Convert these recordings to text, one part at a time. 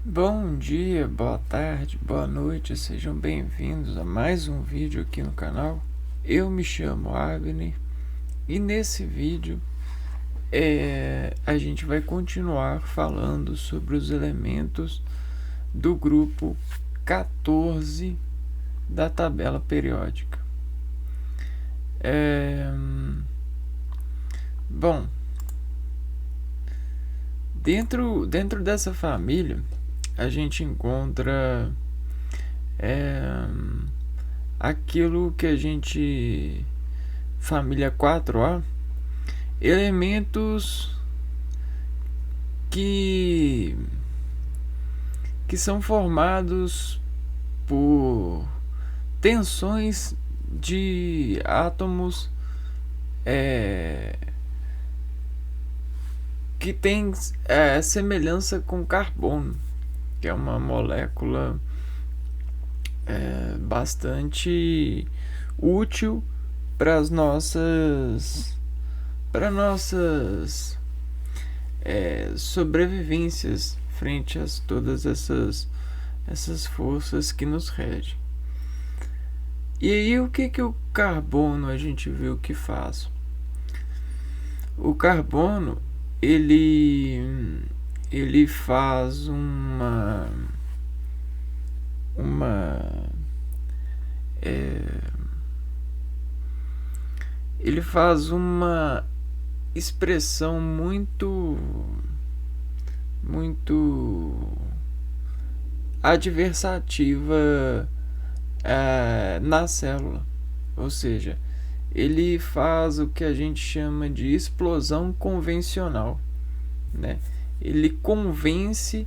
Bom dia, boa tarde, boa noite, sejam bem-vindos a mais um vídeo aqui no canal. Eu me chamo Abner e nesse vídeo a gente vai continuar falando sobre os elementos do grupo 14 da tabela periódica. Bom, dentro dessa família a gente encontra aquilo que a gente, família 4A, elementos que são formados por tensões de átomos que tem semelhança com carbono, que é uma molécula bastante útil para as nossas sobrevivências frente a todas essas forças que nos regem. E aí o que o carbono a gente viu que faz? O carbono ele faz ele faz uma expressão muito adversativa na célula, ou seja, ele faz o que a gente chama de explosão convencional, né? Ele convence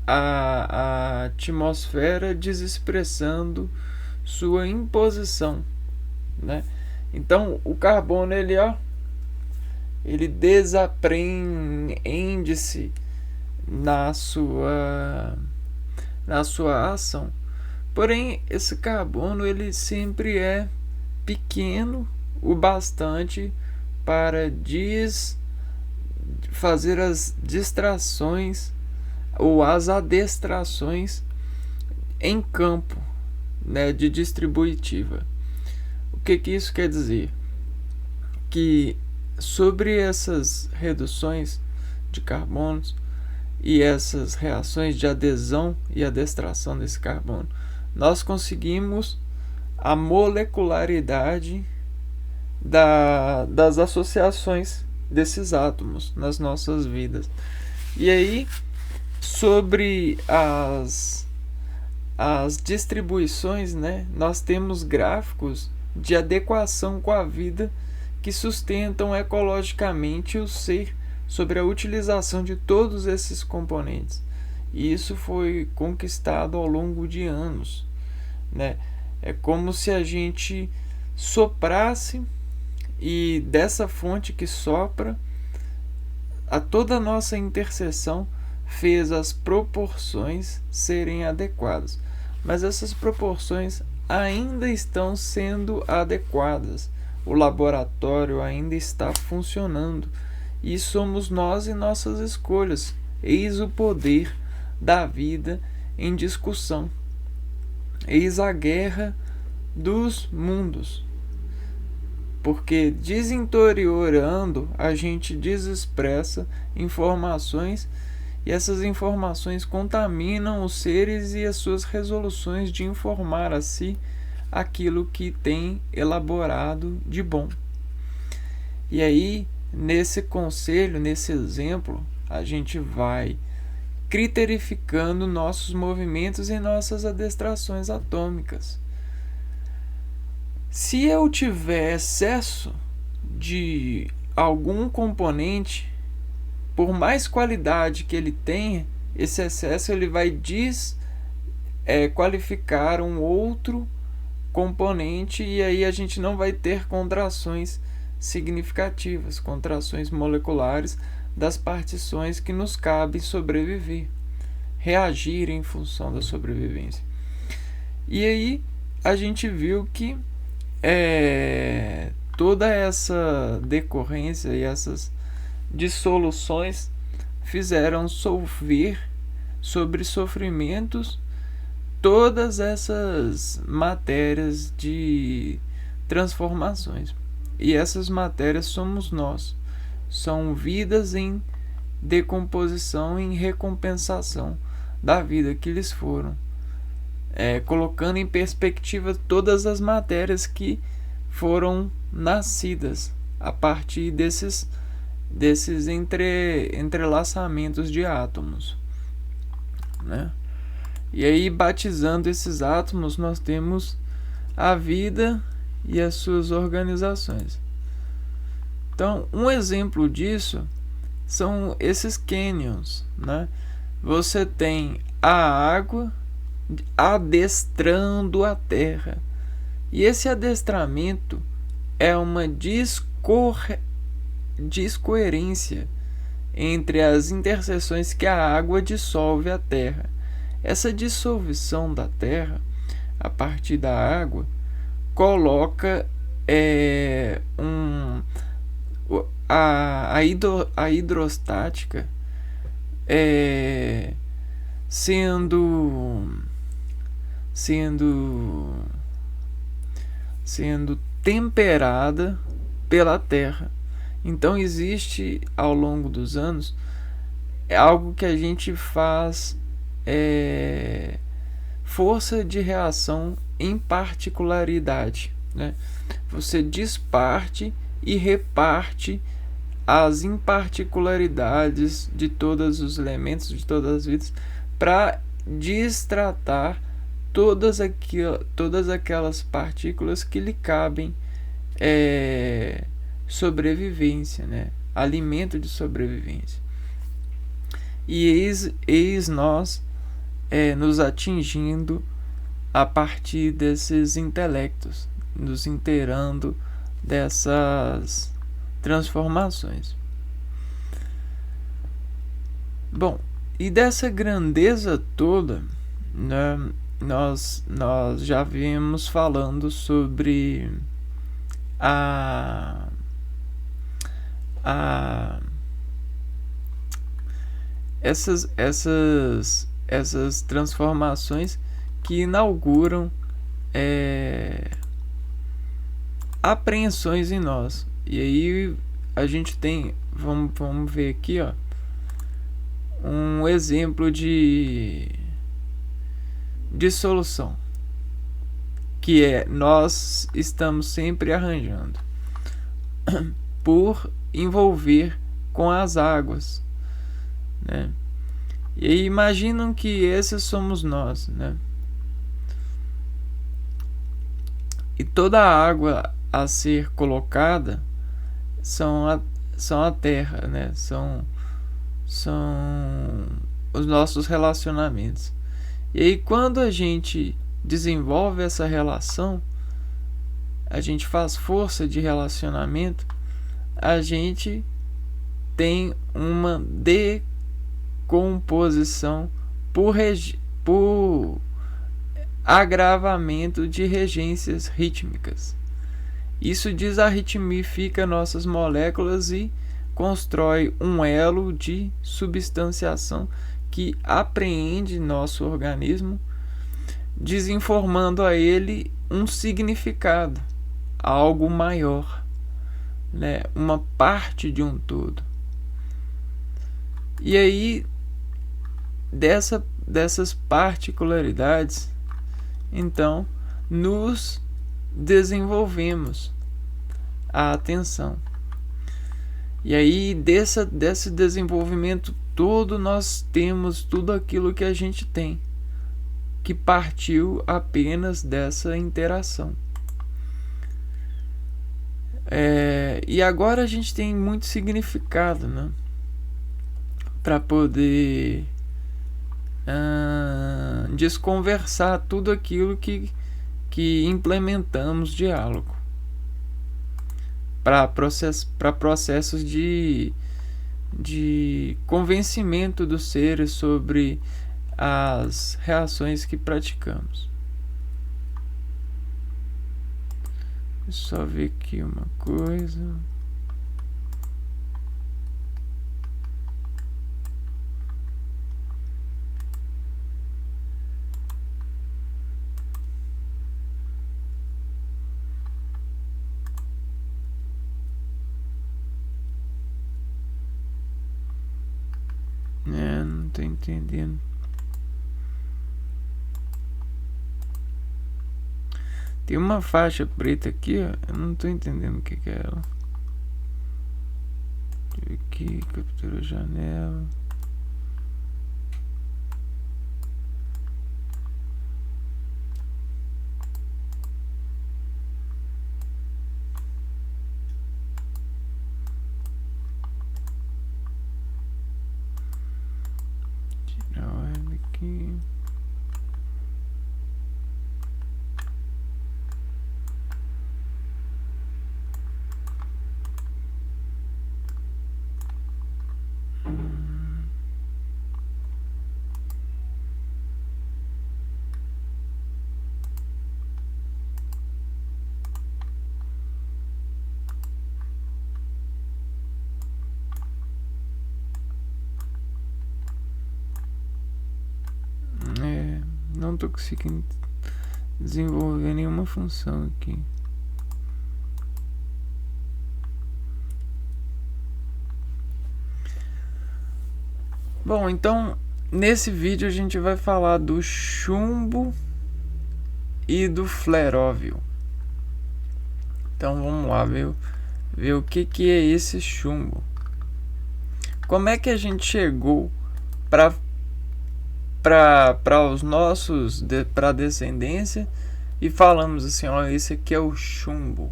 a atmosfera desexpressando sua imposição, né? Então o carbono ele desaprende-se na sua ação. Porém, esse carbono ele sempre é pequeno o bastante para fazer as distrações ou as adestrações em campo, né, de distributiva. O que isso quer dizer? Que sobre essas reduções de carbonos e essas reações de adesão e adestração desse carbono, nós conseguimos a molecularidade das associações desses átomos nas nossas vidas. E aí, sobre as distribuições, né, nós temos gráficos de adequação com a vida que sustentam ecologicamente o ser sobre a utilização de todos esses componentes. E isso foi conquistado ao longo de anos, né? É como se a gente soprasse e dessa fonte que sopra, a toda a nossa interseção fez as proporções serem adequadas. Mas essas proporções ainda estão sendo adequadas. O laboratório ainda está funcionando. E somos nós e nossas escolhas. Eis o poder da vida em discussão. Eis a guerra dos mundos. Porque desinteriorando a gente desexpressa informações e essas informações contaminam os seres e as suas resoluções de informar a si aquilo que tem elaborado de bom. E aí, nesse conselho, nesse exemplo, a gente vai criterificando nossos movimentos e nossas adestrações atômicas. Se eu tiver excesso de algum componente, por mais qualidade que ele tenha, esse excesso ele vai desqualificar um outro componente e aí a gente não vai ter contrações significativas, contrações moleculares das partições que nos cabem sobreviver, reagir em função da sobrevivência. E aí a gente viu que toda essa decorrência e essas dissoluções fizeram sobre sofrimentos, todas essas matérias de transformações. E essas matérias somos nós. São vidas em decomposição, em recompensação da vida que lhes foram. Colocando em perspectiva todas as matérias que foram nascidas a partir desses entrelaçamentos de átomos, né? E aí, batizando esses átomos, nós temos a vida e as suas organizações. Então, um exemplo disso são esses cânions, né? Você tem a água adestrando a terra. E esse adestramento é uma discoerência entre as interseções que a água dissolve a terra. Essa dissolução da terra a partir da água coloca a hidrostática sendo temperada pela terra. Então existe ao longo dos anos algo que a gente faz força de reação em particularidade, né? Você disparte e reparte as imparticularidades de todos os elementos, de todas as vidas, para destratar todas aquelas partículas que lhe cabem sobrevivência, né? Alimento de sobrevivência. E eis nós nos atingindo a partir desses intelectos, nos inteirando dessas transformações. Bom, e dessa grandeza toda, né, nós já viemos falando sobre essas transformações que inauguram apreensões em nós. E aí a gente tem, vamos ver aqui, ó, um exemplo de solução, que nós estamos sempre arranjando por envolver com as águas, né? E aí imaginam que esses somos nós, né? E toda a água a ser colocada são a terra, né? São os nossos relacionamentos. E aí, quando a gente desenvolve essa relação, a gente faz força de relacionamento, a gente tem uma decomposição por agravamento de regências rítmicas. Isso desarritmifica nossas moléculas e constrói um elo de substanciação que apreende nosso organismo, desinformando a ele um significado, algo maior, né? Uma parte de um todo. E aí, dessas particularidades, então, nos desenvolvemos a atenção. E aí, desse desenvolvimento todo, nós temos tudo aquilo que a gente tem, que partiu apenas dessa interação. E agora a gente tem muito significado, né? Para poder desconversar tudo aquilo que implementamos diálogo para processos de convencimento dos seres sobre as reações que praticamos. Deixa eu só ver aqui uma coisa. entendendo. Tem uma faixa preta aqui, ó. Eu não tô entendendo o que é ela. Aqui, captura janela. Tirar ela aqui. Não tô conseguindo desenvolver nenhuma função aqui. Bom, então nesse vídeo a gente vai falar do chumbo e do fleróvio. Então vamos lá ver o que é esse chumbo. Como é que a gente chegou para os nossos, para a descendência, e falamos assim, ó, esse aqui é o chumbo,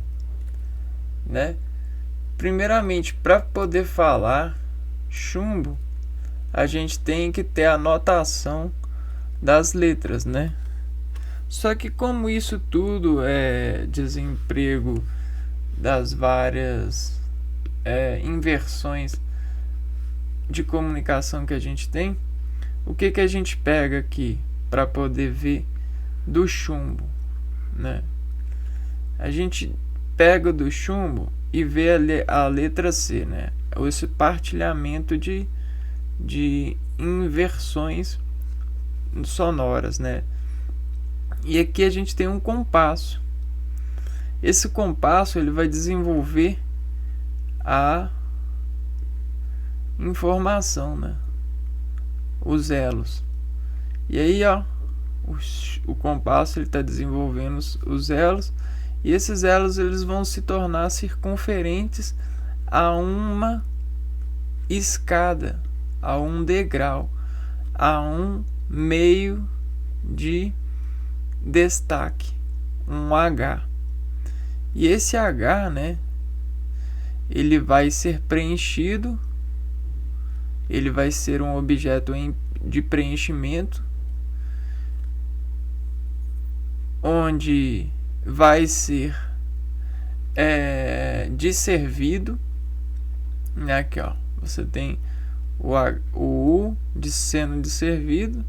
né? Primeiramente, para poder falar chumbo, a gente tem que ter a notação das letras, né? Só que como isso tudo é desemprego das várias inversões de comunicação que a gente tem, o que a gente pega aqui para poder ver do chumbo, né? A gente pega do chumbo e vê a letra C, né? Esse partilhamento de inversões sonoras, né? E aqui a gente tem um compasso. Esse compasso ele vai desenvolver a informação, né? Os elos. E aí, ó, o compasso ele está desenvolvendo os elos, e esses elos eles vão se tornar circunferentes a uma escada, a um degrau, a um meio de destaque, um H. E esse H, né, ele vai ser preenchido, ele vai ser um objeto de preenchimento, onde vai ser disservido, né? Aqui, ó, você tem o U sendo disservido,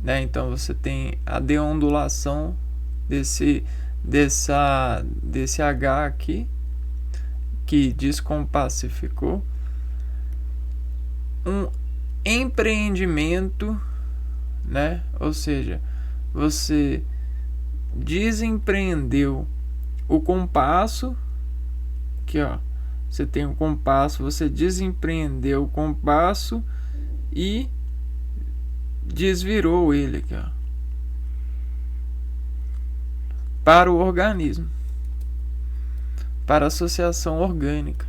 né? Então você tem a deondulação desse H aqui, que descompacificou. Um empreendimento, né? Ou seja, você desempreendeu o compasso, aqui, ó, você tem o compasso, você desempreendeu o compasso e desvirou ele aqui, ó, para o organismo, para a associação orgânica.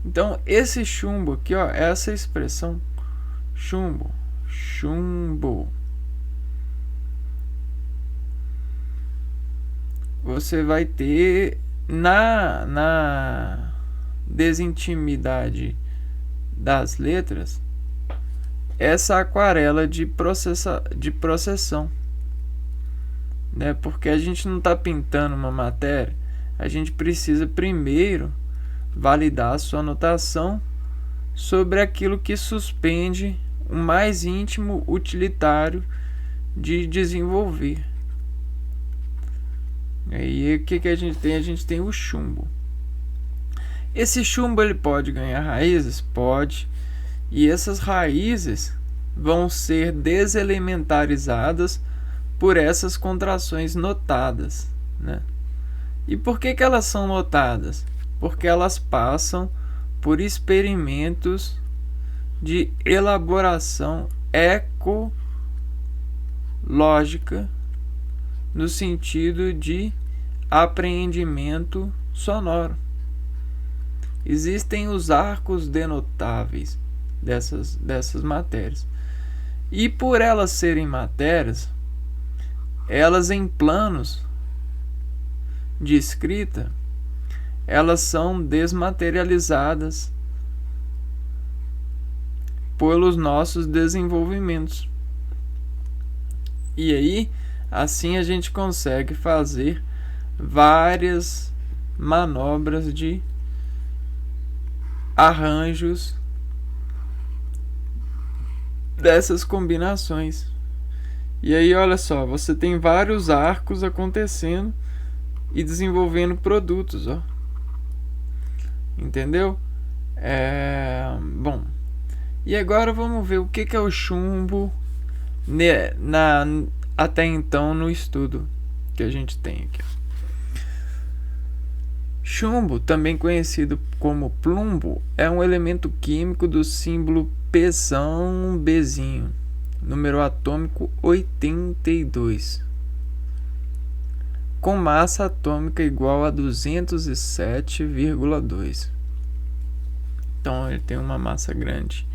Então esse chumbo aqui, ó, essa expressão chumbo, você vai ter na desintimidade das letras essa aquarela de processão, né? Porque a gente não está pintando uma matéria, a gente precisa primeiro validar a sua notação sobre aquilo que suspende o mais íntimo utilitário de desenvolver. Aí o que a gente tem? A gente tem o chumbo. Esse chumbo ele pode ganhar raízes? Pode. E essas raízes vão ser deselementarizadas por essas contrações notadas, né? E por que elas são notadas? Porque elas passam por experimentos de elaboração ecológica no sentido de apreendimento sonoro. Existem os arcos denotáveis dessas matérias. E por elas serem matérias, elas em planos de escrita, elas são desmaterializadas pelos nossos desenvolvimentos. E aí, assim a gente consegue fazer várias manobras de arranjos dessas combinações. E aí, olha só, você tem vários arcos acontecendo e desenvolvendo produtos, ó. Entendeu? Bom. E agora vamos ver o que é o chumbo até então no estudo que a gente tem aqui. Chumbo, também conhecido como plumbo, é um elemento químico do símbolo Bzinho, número atômico 82, com massa atômica igual a 207,2. Então ele tem uma massa grande.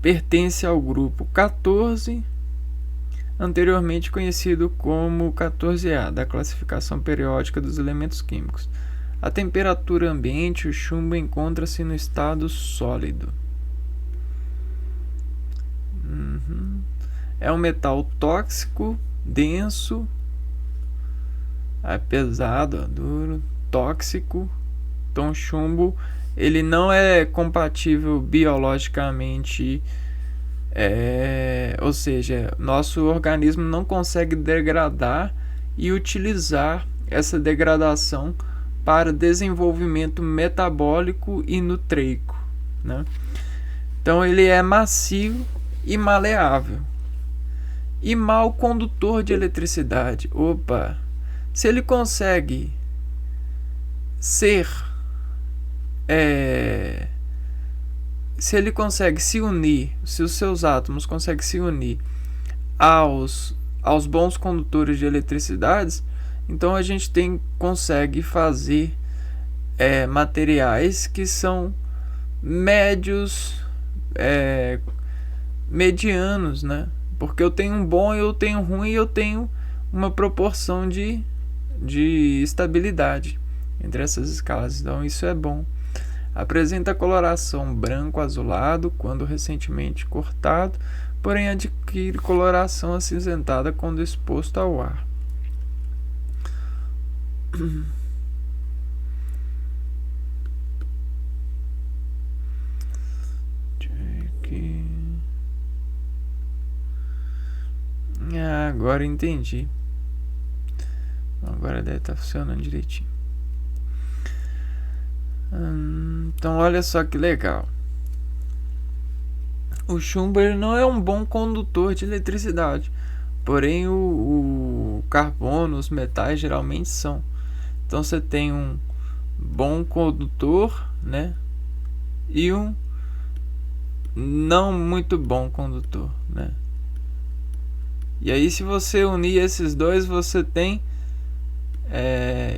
Pertence ao grupo 14, anteriormente conhecido como 14A, da classificação periódica dos elementos químicos. A temperatura ambiente, o chumbo encontra-se no estado sólido. É um metal tóxico, denso, pesado, duro, tóxico. Então, o chumbo ele não é compatível biologicamente, ou seja, nosso organismo não consegue degradar e utilizar essa degradação para desenvolvimento metabólico e nutreico, né? Então ele é macio e maleável e mau condutor de eletricidade. Se ele consegue se unir, se os seus átomos conseguem se unir aos bons condutores de eletricidade, então a gente consegue fazer materiais que são médios, medianos, né? Porque eu tenho um bom, eu tenho um ruim, eu tenho uma proporção de estabilidade entre essas escalas. Então isso é bom. Apresenta coloração branco-azulado quando recentemente cortado, porém adquire coloração acinzentada quando exposto ao ar. Agora entendi. Agora deve estar funcionando direitinho. Então olha só que legal. O chumbo ele não é um bom condutor de eletricidade, porém o carbono, os metais geralmente são. Então você tem um bom condutor, né? E um não muito bom condutor, né? E aí se você unir esses dois, você tem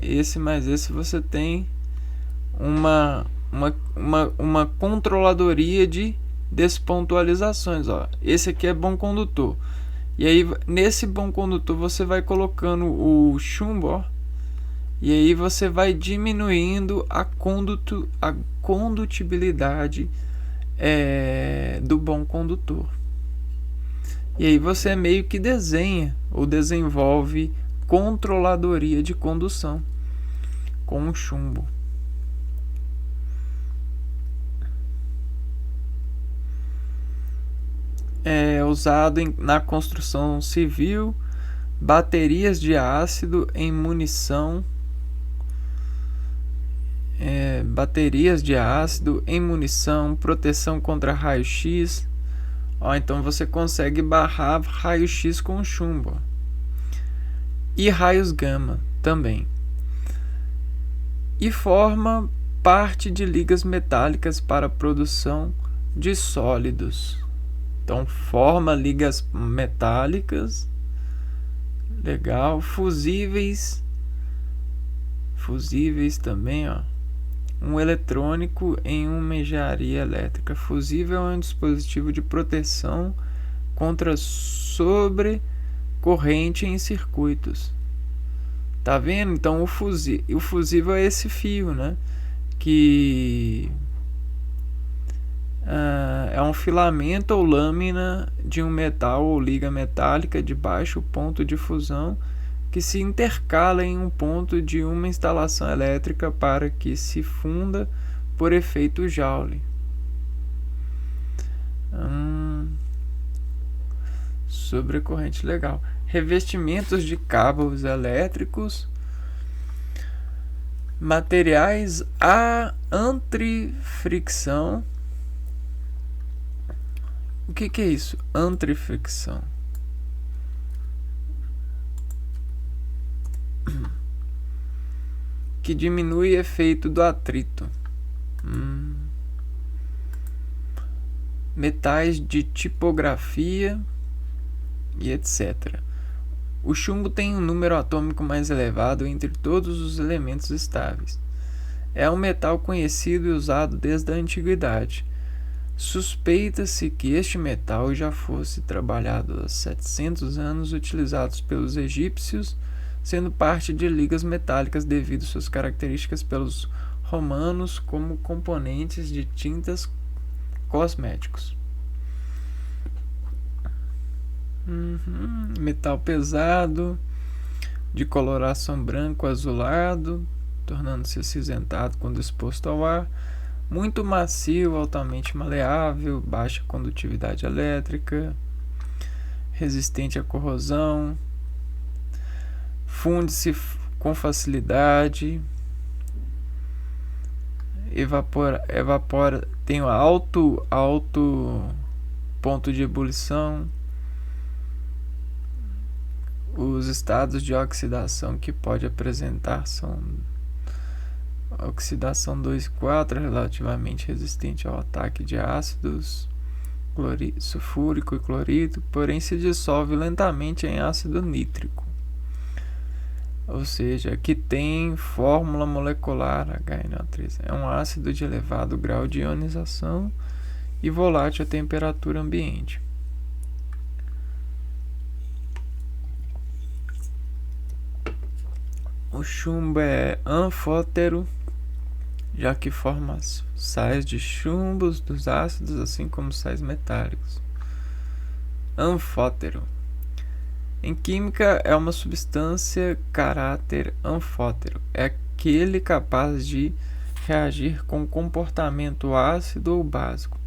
esse mais esse, você tem uma controladoria de despontualizações, ó. Esse aqui é bom condutor. E aí nesse bom condutor você vai colocando o chumbo, ó. E aí você vai diminuindo a condutibilidade do bom condutor. E aí você meio que desenha ou desenvolve controladoria de condução com o chumbo. É usado na construção civil, baterias de ácido em munição, proteção contra raio-x. Então você consegue barrar raio-x com chumbo. E raios gama também. E forma parte de ligas metálicas para a produção de sólidos. Então forma ligas metálicas. Legal. Fusíveis também, ó. Um eletrônico em uma engenharia elétrica. Fusível é um dispositivo de proteção contra sobrecorrente em circuitos. Tá vendo? Então o fusível é esse fio, né? Que é um filamento ou lâmina de um metal ou liga metálica de baixo ponto de fusão que se intercala em um ponto de uma instalação elétrica para que se funda por efeito Joule. Sobrecorrente, legal. Revestimentos de cabos elétricos, materiais a antrifricção. O que é isso? Antrifricção. Que diminui o efeito do atrito. Metais de tipografia e etc. O chumbo tem um número atômico mais elevado entre todos os elementos estáveis. É um metal conhecido e usado desde a antiguidade. Suspeita-se que este metal já fosse trabalhado há 700 anos, utilizados pelos egípcios, sendo parte de ligas metálicas devido às suas características pelos romanos como componentes de tintas cosméticos. Metal pesado, de coloração branco-azulado, tornando-se acinzentado quando exposto ao ar, muito macio, altamente maleável, baixa condutividade elétrica, resistente à corrosão, funde-se com facilidade, evapora, tem um alto ponto de ebulição. Os estados de oxidação que pode apresentar são oxidação 2 e 4, relativamente resistente ao ataque de ácidos sulfúrico e clorídrico, porém se dissolve lentamente em ácido nítrico. Ou seja, que tem fórmula molecular HNO3. É um ácido de elevado grau de ionização e volátil à temperatura ambiente. O chumbo é anfótero, já que forma sais de chumbos dos ácidos, assim como sais metálicos. Anfótero. Em química, é uma substância caráter anfótero. É aquele capaz de reagir com comportamento ácido ou básico.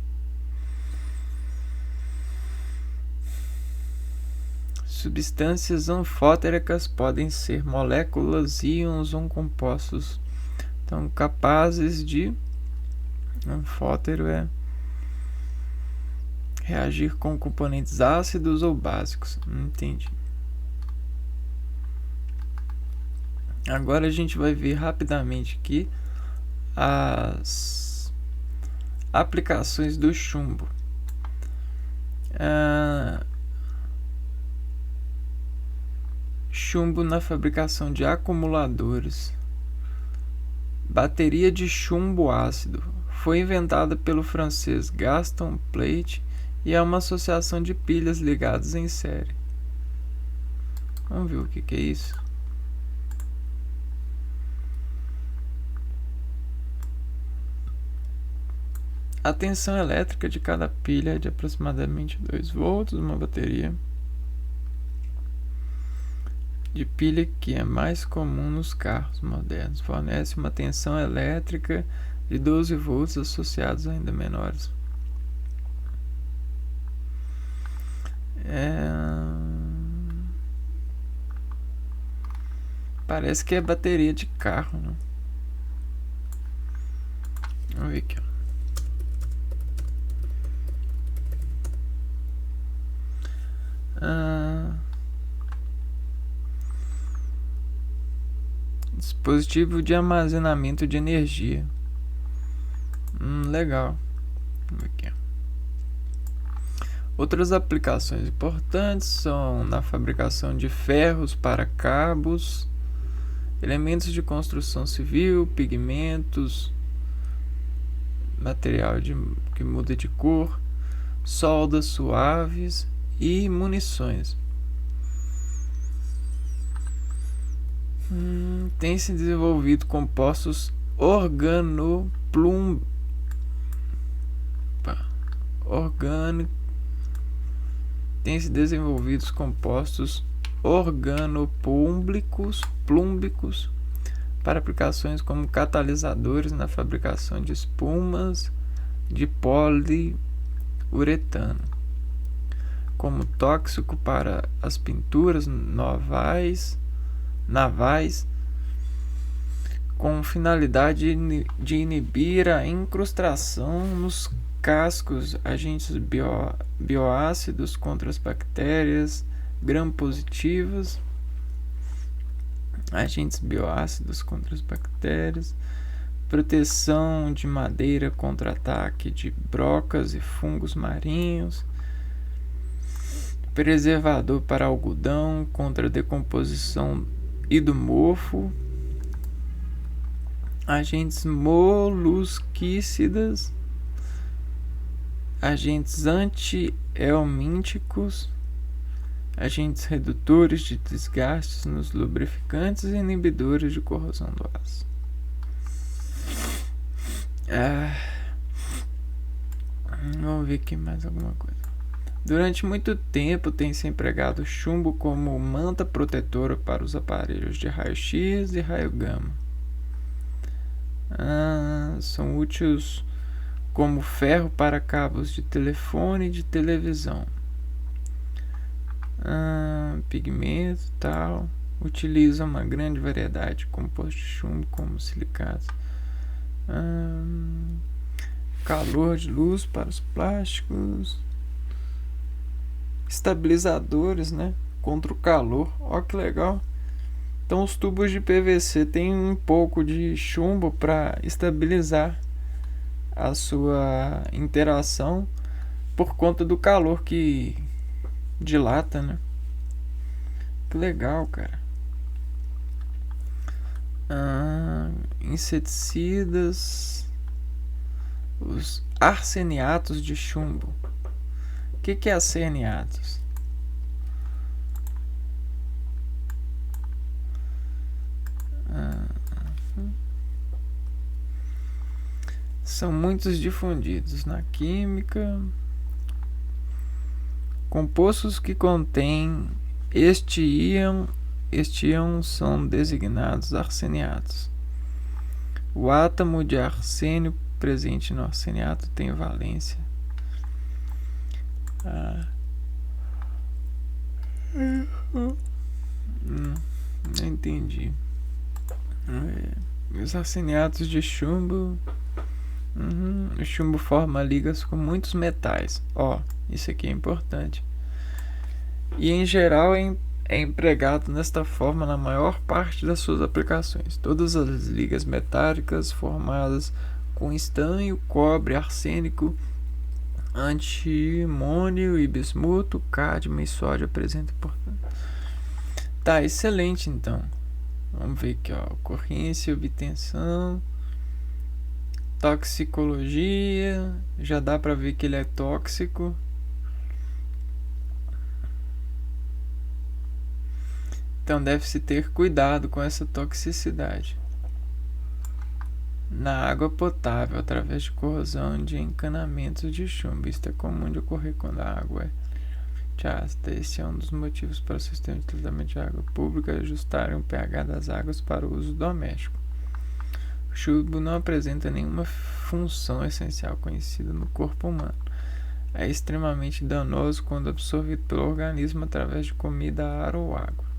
Substâncias anfótericas podem ser moléculas, íons ou compostos. Então, capazes de... Anfótero é reagir com componentes ácidos ou básicos. Entendi. Agora a gente vai ver rapidamente aqui as aplicações do chumbo. Chumbo na fabricação de acumuladores. Bateria de chumbo ácido. Foi inventada pelo francês Gaston Plate e é uma associação de pilhas ligadas em série. Vamos ver o que é isso. A tensão elétrica de cada pilha é de aproximadamente 2 volts. Uma bateria de pilha, que é mais comum nos carros modernos, fornece uma tensão elétrica de 12 volts associados ainda menores. Parece que é bateria de carro, né? Vamos ver aqui, ó. Dispositivo de armazenamento de energia. Legal. Vamos ver aqui. Outras aplicações importantes são na fabricação de ferros para cabos, elementos de construção civil, pigmentos, material que muda de cor, soldas suaves e munições. Tem se desenvolvido compostos organopúmblicos para aplicações como catalisadores na fabricação de espumas de poliuretano, como tóxico para as pinturas navais, com finalidade de inibir a incrustação nos cascos, agentes bioácidos contra as bactérias gram-positivas, proteção de madeira contra ataque de brocas e fungos marinhos, preservador para algodão contra decomposição e do mofo, agentes molusquicidas, agentes anti-helmínticos, agentes redutores de desgastes nos lubrificantes e inibidores de corrosão do aço. Vamos ver aqui mais alguma coisa. Durante muito tempo tem se empregado chumbo como manta protetora para os aparelhos de raio-x e raio-gama. São úteis como ferro para cabos de telefone e de televisão. Pigmento e tal. Utiliza uma grande variedade de compostos de chumbo como silicatos. Calor de luz para os plásticos. Estabilizadores, né? Contra o calor. Ó, que legal. Então os tubos de PVC têm um pouco de chumbo para estabilizar a sua interação por conta do calor que dilata, né? Que legal, cara. Inseticidas. Os arseniatos de chumbo. O que é arseniatos? São muitos difundidos na química. Compostos que contêm este íon são designados arseniatos. O átomo de arsênio presente no arseniato tem valência. Não entendi. Os arseniatos de chumbo. O chumbo forma ligas com muitos metais. Isso aqui é importante. E em geral é empregado nesta forma na maior parte das suas aplicações. Todas as ligas metálicas formadas com estanho, cobre, arsênico, antimônio e bismuto, cádmio e sódio apresentam importância. Tá, excelente então. Vamos ver aqui, ocorrência, obtenção, toxicologia, já dá para ver que ele é tóxico. Então deve-se ter cuidado com essa toxicidade. Na água potável, através de corrosão de encanamentos de chumbo. Isso é comum de ocorrer quando a água é ácida. Esse é um dos motivos para o sistema de tratamento de água pública ajustarem o pH das águas para o uso doméstico. O chumbo não apresenta nenhuma função essencial conhecida no corpo humano. É extremamente danoso quando absorvido pelo organismo através de comida, ar ou água.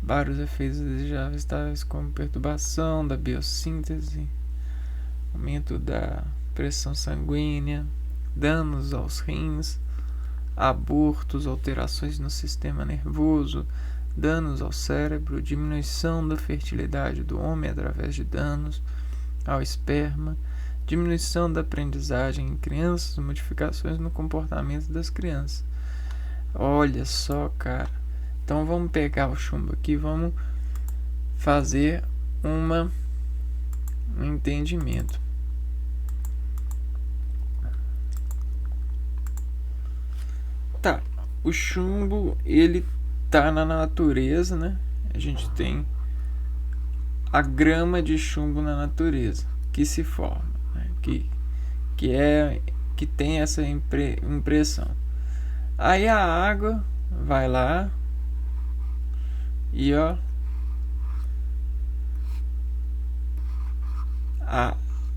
Vários efeitos desejáveis, tais como perturbação da biossíntese, aumento da pressão sanguínea, danos aos rins, abortos, alterações no sistema nervoso, danos ao cérebro, diminuição da fertilidade do homem através de danos ao esperma, diminuição da aprendizagem em crianças, modificações no comportamento das crianças. Olha só, cara. Então vamos pegar o chumbo aqui, vamos fazer um entendimento. Tá, o chumbo, ele tá na natureza, né? A gente tem a grama de chumbo na natureza que se forma, né? que tem essa impressão. Aí a água vai lá e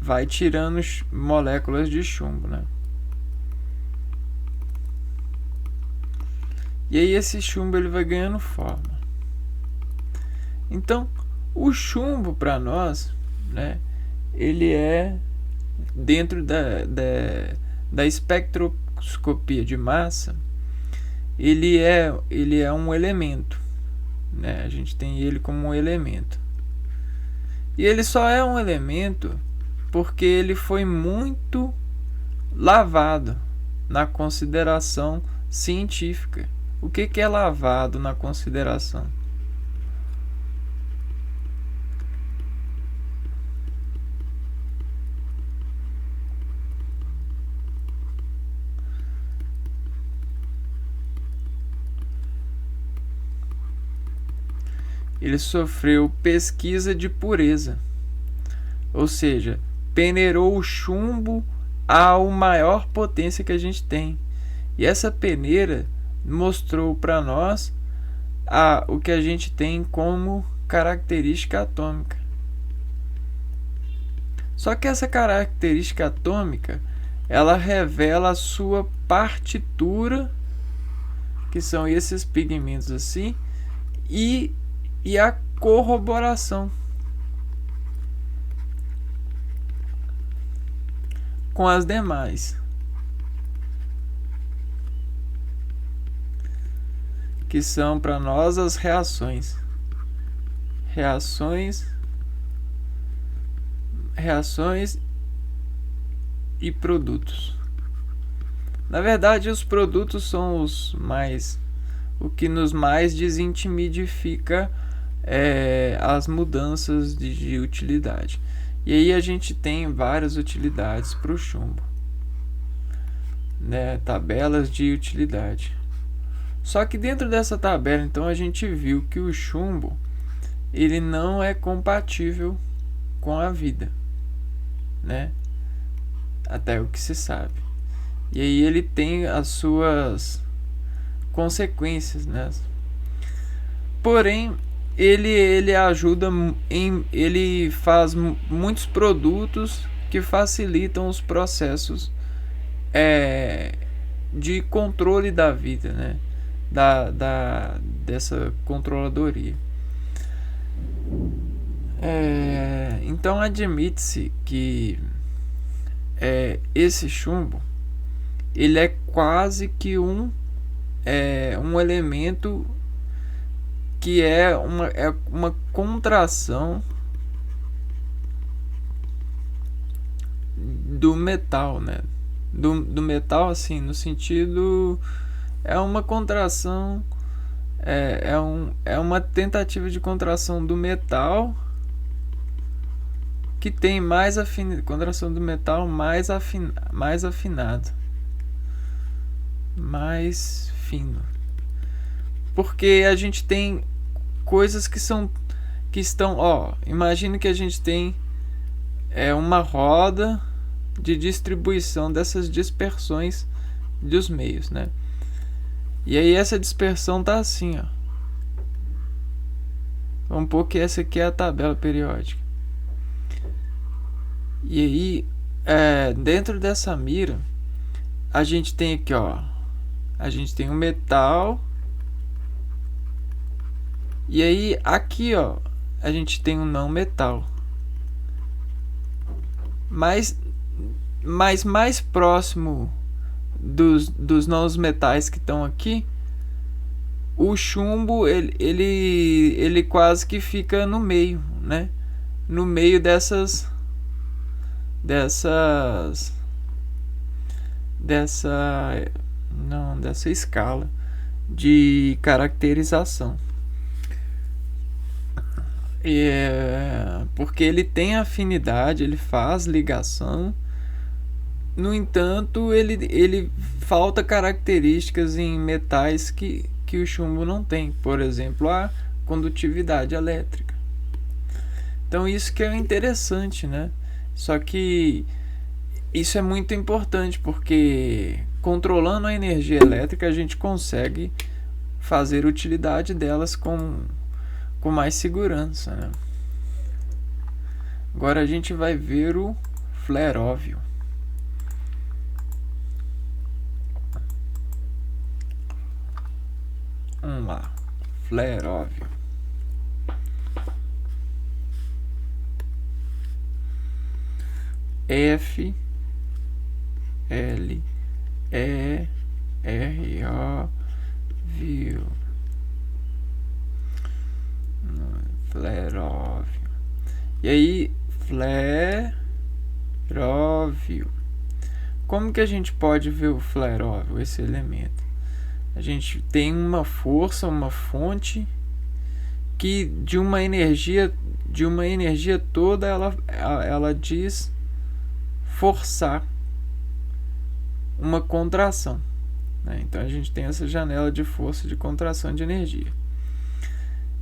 vai tirando moléculas de chumbo, né? E aí esse chumbo ele vai ganhando forma. Então, o chumbo para nós, né, ele é dentro da espectroscopia de massa, ele é um elemento, né? A gente tem ele como um elemento. E ele só é um elemento porque ele foi muito lavado na consideração científica. O que é lavado na consideração? Ele sofreu pesquisa de pureza, ou seja, peneirou o chumbo à maior potência que a gente tem. E essa peneira mostrou para nós o que a gente tem como característica atômica. Só que essa característica atômica, ela revela a sua partitura, que são esses pigmentos assim, e a corroboração com as demais, que são para nós as reações e produtos. Na verdade, os produtos são o que nos mais desintimidifica as mudanças de utilidade. E aí a gente tem várias utilidades para o chumbo, né? Tabelas de utilidade. Só que dentro dessa tabela, então, a gente viu que o chumbo ele não é compatível com a vida, né? Até o que se sabe. E aí ele tem as suas consequências, né? Porém, ele ajuda ele faz muitos produtos que facilitam os processos de controle da vida, né? Dessa controladoria. Então admite-se que esse chumbo ele é quase que um elemento que é uma contração do metal, né? Do metal, assim, no sentido, é uma contração, é uma tentativa de contração do metal que tem mais contração do metal mais afinado, mais fino. Porque a gente tem coisas que estão, imagina que a gente tem uma roda de distribuição dessas dispersões dos meios, né? E aí essa dispersão tá assim, vamos pôr que essa aqui é a tabela periódica. E aí dentro dessa mira a gente tem aqui, a gente tem um metal. E aí aqui, a gente tem um não metal. Mas mais próximo dos não metais que estão aqui, o chumbo ele quase que fica no meio, né? No meio dessa escala de caracterização. Porque ele tem afinidade, ele faz ligação. No entanto, ele falta características em metais que o chumbo não tem. Por exemplo, a condutividade elétrica. Então isso que é interessante, né? Só que isso é muito importante, porque controlando a energia elétrica a gente consegue fazer utilidade delas com mais segurança, né? Agora a gente vai ver o fleróvio. Vamos lá, fleróvio. F L E R O viu. Fleróvio. E aí, fleróvio. Como que a gente pode ver o fleróvio, esse elemento? A gente tem uma força, uma fonte que de uma energia toda ela diz forçar uma contração, né? Então a gente tem essa janela de força de contração de energia.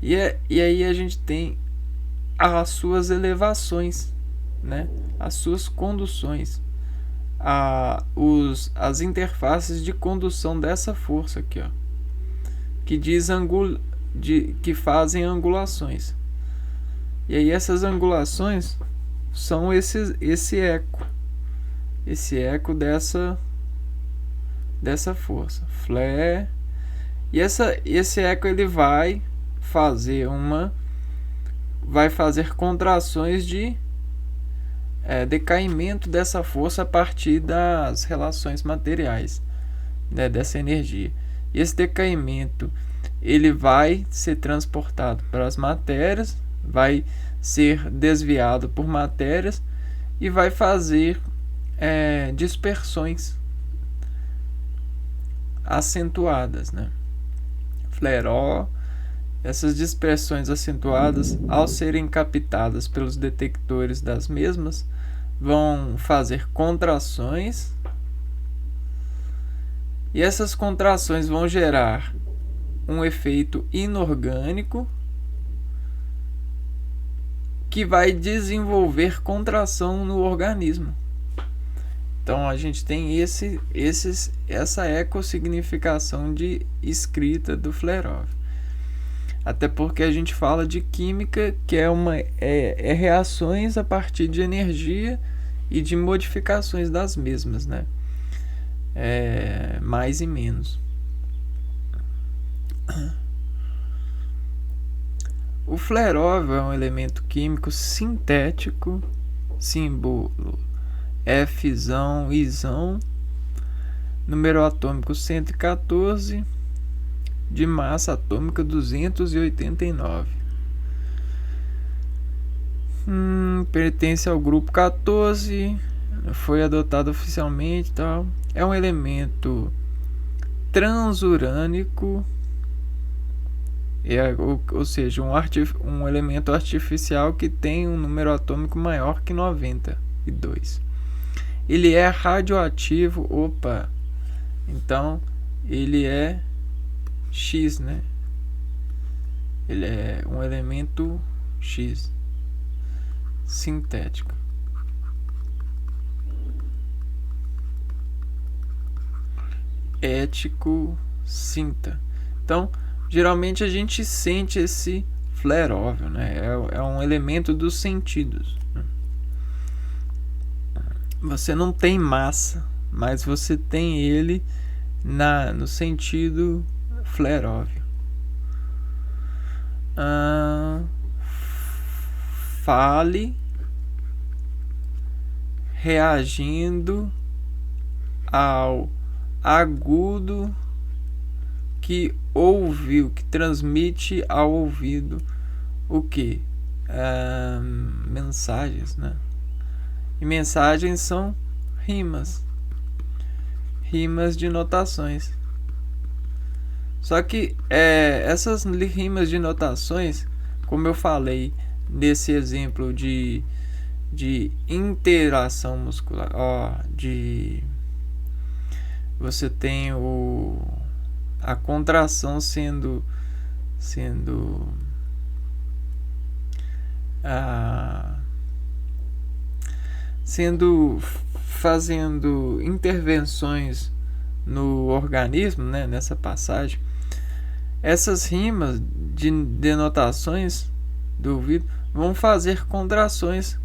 E aí a gente tem as suas elevações, né? As suas conduções, as interfaces de condução dessa força aqui, ó, que fazem angulações. E aí essas angulações são esse eco dessa força, flare. E esse eco ele vai fazer contrações de decaimento dessa força a partir das relações materiais, né, dessa energia. E esse decaimento ele vai ser transportado para as matérias, vai ser desviado por matérias e vai fazer dispersões acentuadas, né? Fleró. Essas dispersões acentuadas, ao serem captadas pelos detectores das mesmas, vão fazer contrações, e essas contrações vão gerar um efeito inorgânico que vai desenvolver contração no organismo. Então a gente tem essa ecossignificação de escrita do Flerov. Até porque a gente fala de química, que é reações a partir de energia e de modificações das mesmas, né? Mais e menos. O fleróvio é um elemento químico sintético, símbolo Fzão, Izão, número atômico 114, de massa atômica 289. Pertence ao grupo 14, foi adotado oficialmente, tal. É um elemento transurânico, ou seja, um elemento artificial que tem um número atômico maior que 92. Ele é radioativo, então ele é X, né? Ele é um elemento X sintético. Ético cinta. Então, geralmente a gente sente esse fleróvio, né? É um elemento dos sentidos. Você não tem massa, mas você tem ele no sentido fleróvio. Fale reagindo ao agudo que ouviu, que transmite ao ouvido o que? Mensagens, né? E mensagens são rimas de notações. Só que essas rimas de notações, como eu falei nesse exemplo de interação muscular, você tem a contração sendo fazendo intervenções no organismo, né, nessa passagem. Essas rimas de denotações do ouvido vão fazer contrações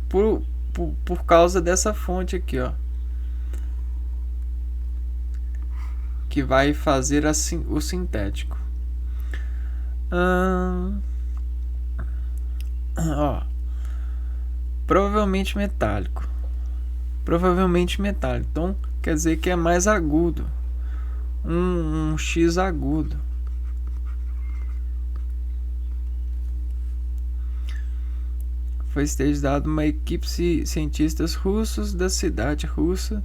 por causa dessa fonte aqui, ó, que vai fazer o sintético. Provavelmente metálico. Então quer dizer que é mais agudo. Um X agudo. Foi estudado uma equipe de cientistas russos da cidade russa.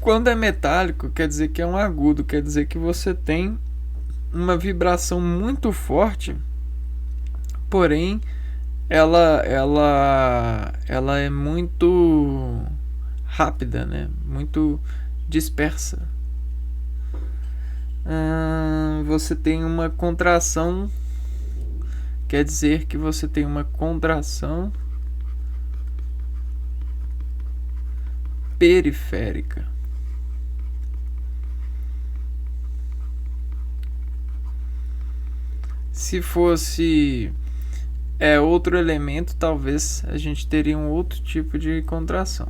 Quando é metálico, quer dizer que é um agudo, quer dizer que você tem uma vibração muito forte, porém ela é muito rápida, né? Muito dispersa. Você tem uma contração, quer dizer que você tem uma contração periférica. Se fosse outro elemento, talvez a gente teria um outro tipo de contração.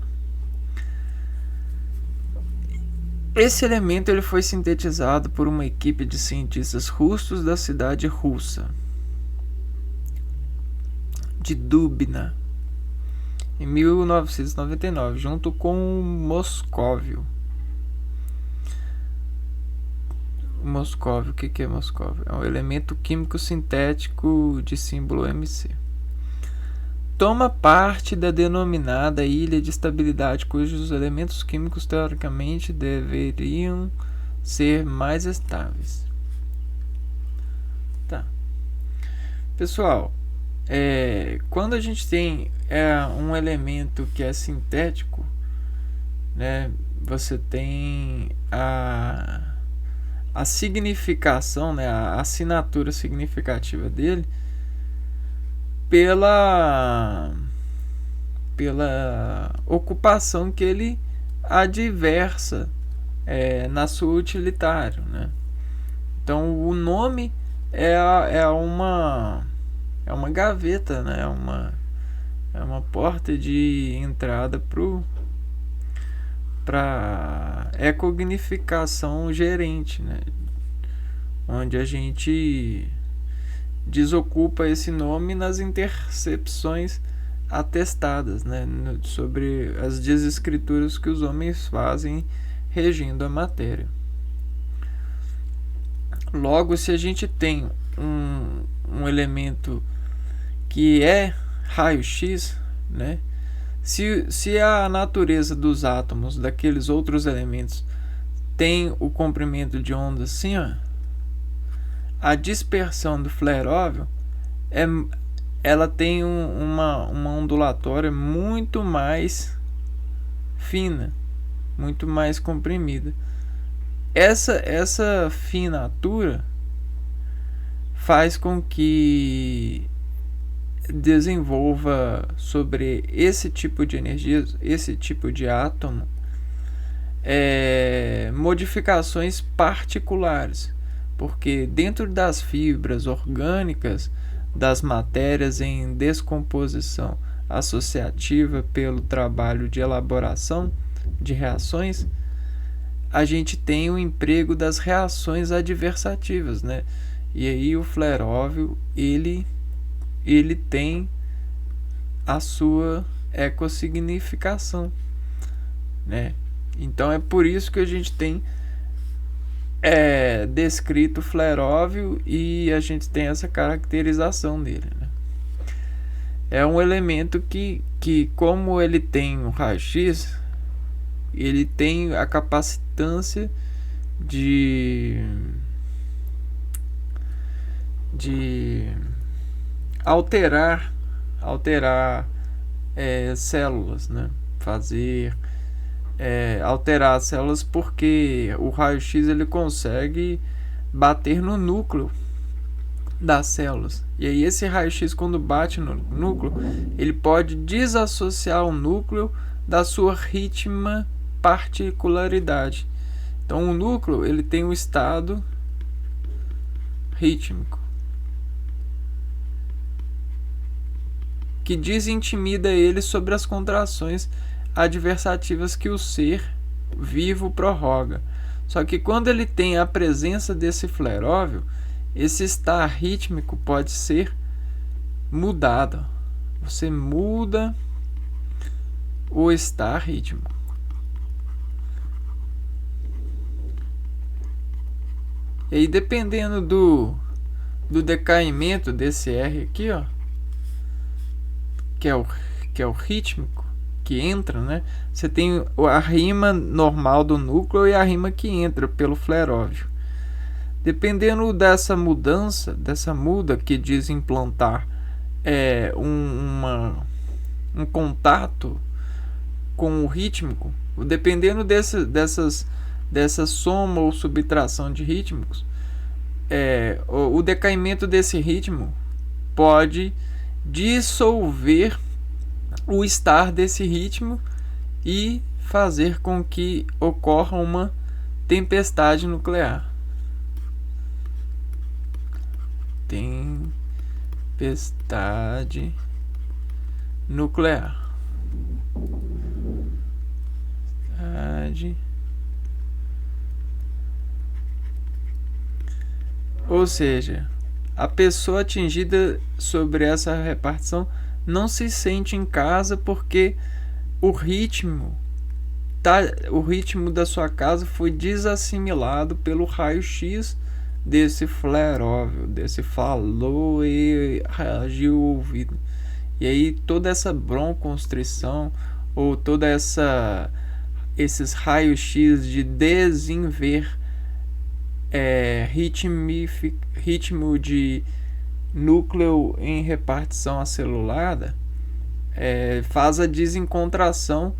Esse elemento ele foi sintetizado por uma equipe de cientistas russos da cidade russa de Dubna, em 1999, junto com Moscóvio. O que é Moscóvio? É um elemento químico sintético de símbolo Mc. Toma parte da denominada ilha de estabilidade, cujos elementos químicos teoricamente deveriam ser mais estáveis. Tá. Pessoal, quando a gente tem um elemento que é sintético, né, você tem a significação, né, a assinatura significativa dele pela ocupação que ele adversa na sua utilitário, né? Então o nome é uma gaveta, né? É uma porta de entrada para ecognificação gerente, né? Onde a gente desocupa esse nome nas intercepções atestadas, né? Sobre as desescrituras que os homens fazem regindo a matéria. Logo, se a gente tem um elemento que é raio-x, né? Se a natureza dos átomos daqueles outros elementos tem o comprimento de onda assim, ó, a dispersão do fleróvel ela tem uma ondulatória muito mais fina, muito mais comprimida. Essa finatura faz com que desenvolva sobre esse tipo de energia, esse tipo de átomo, modificações particulares, porque dentro das fibras orgânicas, das matérias em descomposição associativa pelo trabalho de elaboração de reações, a gente tem o emprego das reações adversativas, né? E aí o fleróvel ele tem a sua ecossignificação, né? Então é por isso que a gente tem descrito fleróvel e a gente tem essa caracterização dele, né? é um elemento que como ele tem um raio-x, ele tem a capacitância de alterar células, né? Alterar as células, porque o raio-x ele consegue bater no núcleo das células. E aí esse raio-x, quando bate no núcleo, ele pode desassociar o núcleo da sua ritma particularidade. Então o núcleo ele tem um estado rítmico que desintimida ele sobre as contrações adversativas que o ser vivo prorroga. Só que quando ele tem a presença desse fleróvio, esse estar rítmico pode ser mudado. Você muda o estar rítmico. E aí, dependendo do decaimento desse R aqui, ó, que é o rítmico, que entra, né? Você tem a rima normal do núcleo e a rima que entra pelo fleróvio. Dependendo dessa mudança, dessa muda que diz implantar um contato com o rítmico, dependendo dessa soma ou subtração de rítmicos, o decaimento desse ritmo pode dissolver o estar desse ritmo e fazer com que ocorra uma tempestade nuclear. Tempestade nuclear. Ou seja, a pessoa atingida sobre essa repartição não se sente em casa porque o ritmo da sua casa foi desassimilado pelo raio-x desse fleróvio, desse falou e reagiu o ouvido. E aí toda essa bronconstrição ou toda esses raios-x de ritmo de núcleo em repartição acelulada faz a desencontração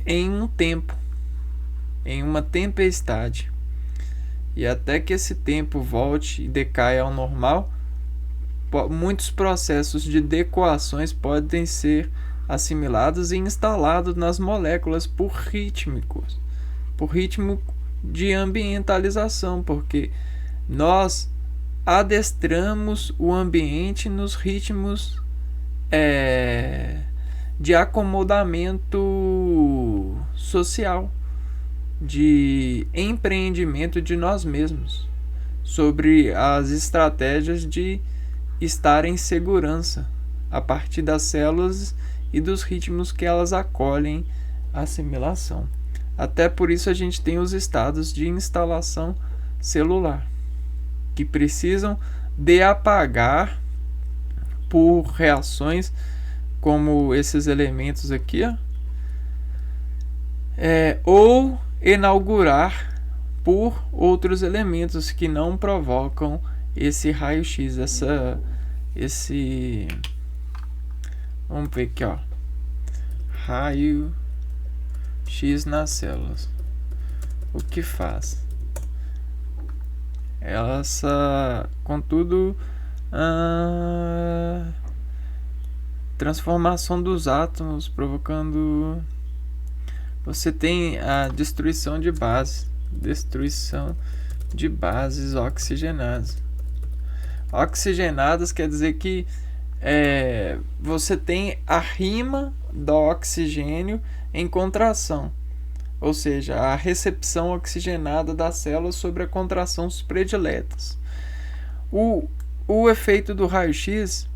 em um tempo, em uma tempestade. E até que esse tempo volte e decaia ao normal, muitos processos de decoações podem ser assimilados e instalados nas moléculas por ritmo de ambientalização, porque nós adestramos o ambiente nos ritmos de acomodamento social, de empreendimento de nós mesmos, sobre as estratégias de estar em segurança a partir das células e dos ritmos que elas acolhem a assimilação. Até por isso a gente tem os estados de instalação celular, que precisam de apagar por reações como esses elementos aqui, ou inaugurar por outros elementos que não provocam esse raio-x, vamos ver aqui, ó, raio-x nas células. O que faz? Contudo, transformação dos átomos, provocando. Você tem a destruição de bases oxigenadas. Oxigenadas quer dizer que você tem a rima do oxigênio em contração, ou seja, a recepção oxigenada das células sobre a contração prediletas. O efeito do raio-x,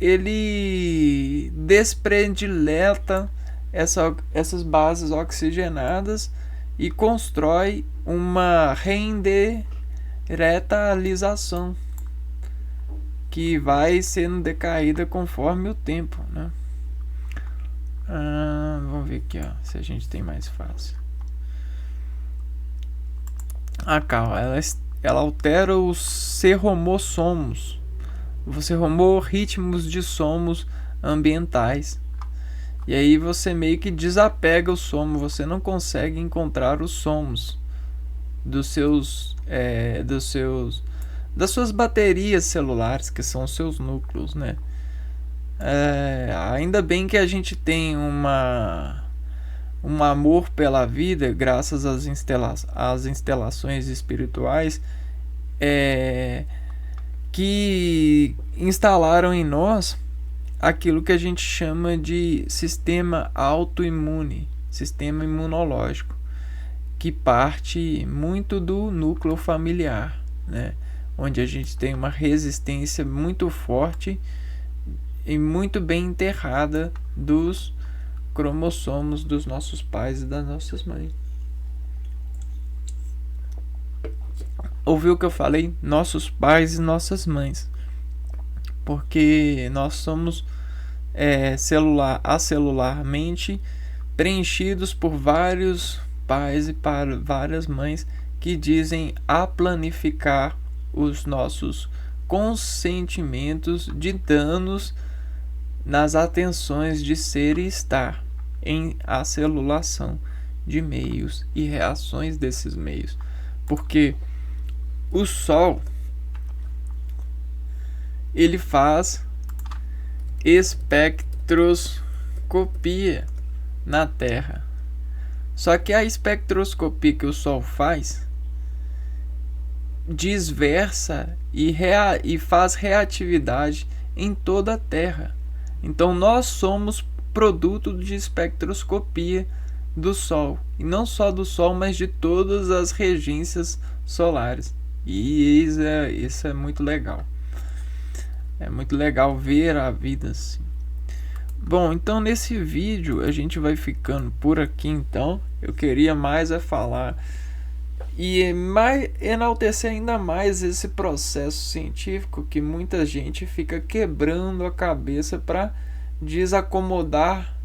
ele despredileta essas bases oxigenadas e constrói uma reenderetalização, que vai sendo decaída conforme o tempo, né? Vamos ver aqui, ó, se a gente tem mais fácil. Calma, ela altera os serromossomos. Você ritmos de somos ambientais. E aí você meio que desapega o somo, você não consegue encontrar os somos das suas baterias celulares, que são os seus núcleos, né? Ainda bem que a gente tem um amor pela vida, graças às instalações espirituais que instalaram em nós aquilo que a gente chama de sistema autoimune, sistema imunológico, que parte muito do núcleo familiar, né? Onde a gente tem uma resistência muito forte e muito bem enterrada dos cromossomos dos nossos pais e das nossas mães. Ouviu o que eu falei? Nossos pais e nossas mães. Porque nós somos celularmente preenchidos por vários pais e várias mães que dizem planificar os nossos consentimentos de danos nas atenções de ser e estar em acelulação de meios e reações desses meios. Porque o Sol, ele faz espectroscopia na Terra. Só que a espectroscopia que o Sol faz disversa e faz reatividade em toda a Terra. Então nós somos produto de espectroscopia do Sol. E não só do Sol, mas de todas as regências solares. E isso é muito legal. É muito legal ver a vida assim. Bom, então nesse vídeo a gente vai ficando por aqui então. Eu queria mais falar e enaltecer ainda mais esse processo científico que muita gente fica quebrando a cabeça para desacomodar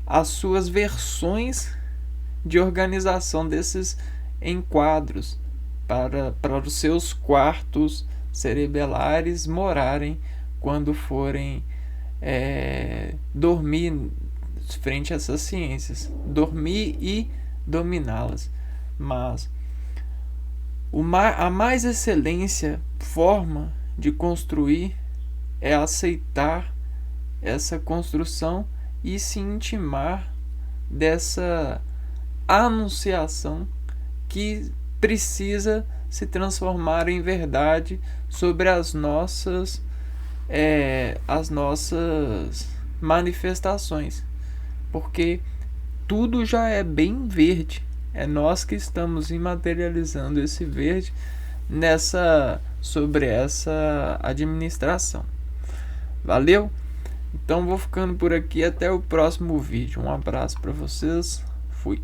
as suas versões de organização desses enquadros para os seus quartos cerebelares morarem quando forem dormir frente a essas ciências, dormir e dominá-las. Mas a mais excelência forma de construir é aceitar essa construção e se intimar dessa anunciação que precisa se transformar em verdade sobre as nossas manifestações, porque tudo já é bem verde. É nós que estamos imaterializando esse verde sobre essa administração. Valeu? Então vou ficando por aqui, até o próximo vídeo. Um abraço para vocês. Fui.